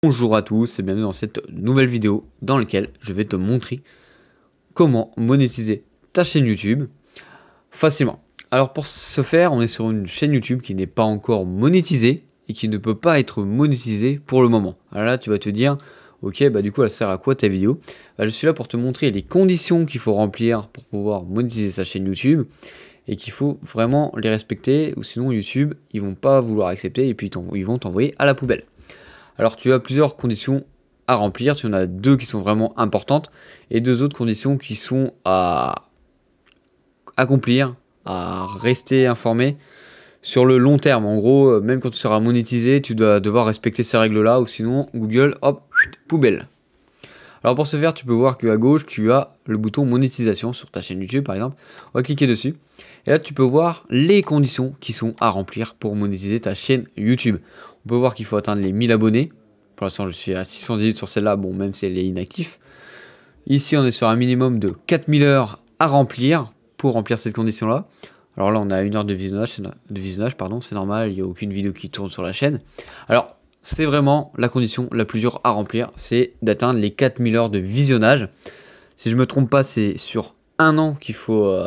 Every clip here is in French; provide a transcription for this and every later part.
Bonjour à tous et bienvenue dans cette nouvelle vidéo dans laquelle je vais te montrer comment monétiser ta chaîne YouTube facilement. Alors pour ce faire, on est sur une chaîne YouTube qui n'est pas encore monétisée et qui ne peut pas être monétisée pour le moment. Alors là, tu vas te dire, ok, du coup, elle sert à quoi ta vidéo? Je suis là pour te montrer les conditions qu'il faut remplir pour pouvoir monétiser sa chaîne YouTube et qu'il faut vraiment les respecter ou sinon YouTube, ils vont pas vouloir accepter et puis ils vont t'envoyer à la poubelle. Alors tu as plusieurs conditions à remplir, tu en as deux qui sont vraiment importantes et deux autres conditions qui sont à accomplir, à rester informé sur le long terme. En gros, même quand tu seras monétisé, tu dois devoir respecter ces règles-là ou sinon Google, hop, poubelle. Alors pour ce faire, tu peux voir qu'à gauche, tu as le bouton monétisation sur ta chaîne YouTube par exemple. On va cliquer dessus et là tu peux voir les conditions qui sont à remplir pour monétiser ta chaîne YouTube. On peut voir qu'il faut atteindre les 1000 abonnés. Pour l'instant, je suis à 618 sur celle-là, bon, même si elle est inactive. Ici, on est sur un minimum de 4000 heures à remplir pour remplir cette condition-là. Alors là, on a 1 heure de visionnage, pardon, c'est normal, il n'y a aucune vidéo qui tourne sur la chaîne. Alors, c'est vraiment la condition la plus dure à remplir, c'est d'atteindre les 4000 heures de visionnage. Si je ne me trompe pas, c'est sur 1 an qu'il faut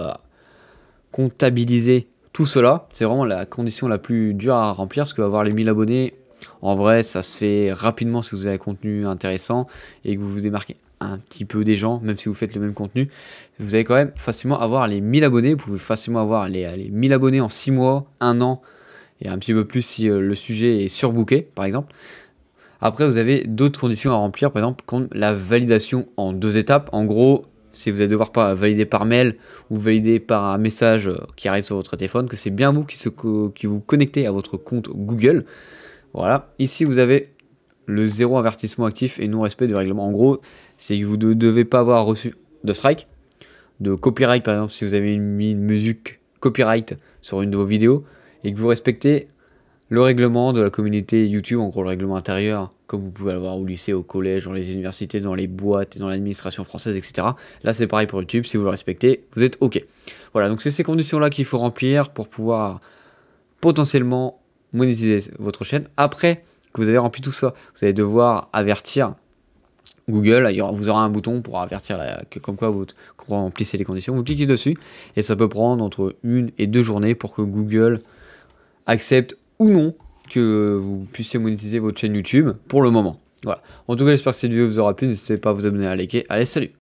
comptabiliser tout cela. C'est vraiment la condition la plus dure à remplir, parce qu'avoir les 1000 abonnés, en vrai, ça se fait rapidement si vous avez un contenu intéressant et que vous vous démarquez un petit peu des gens, même si vous faites le même contenu. Vous allez quand même facilement avoir les 1000 abonnés. Vous pouvez facilement avoir les 1000 abonnés en 6 mois, 1 an et un petit peu plus si le sujet est surbooké, par exemple. Après, vous avez d'autres conditions à remplir, par exemple, comme la validation en 2 étapes. En gros, si vous allez devoir valider par mail ou valider par un message qui arrive sur votre téléphone, que c'est bien vous qui vous connectez à votre compte Google. Voilà, ici vous avez le 0 avertissement actif et non respect du règlement. En gros, c'est que vous ne devez pas avoir reçu de strike, de copyright par exemple, si vous avez mis une musique copyright sur une de vos vidéos et que vous respectez le règlement de la communauté YouTube, en gros le règlement intérieur, comme vous pouvez l'avoir au lycée, au collège, dans les universités, dans les boîtes, dans l'administration française, etc. Là c'est pareil pour YouTube, si vous le respectez, vous êtes OK. Voilà, donc c'est ces conditions-là qu'il faut remplir pour pouvoir potentiellement monétiser votre chaîne. Après que vous avez rempli tout ça, vous allez devoir avertir Google. Vous aurez un bouton pour avertir comme quoi vous remplissez les conditions. Vous cliquez dessus et ça peut prendre entre 1 et 2 journées pour que Google accepte ou non que vous puissiez monétiser votre chaîne YouTube pour le moment. Voilà. En tout cas, j'espère que cette vidéo vous aura plu. N'hésitez pas à vous abonner, à liker. Allez, salut!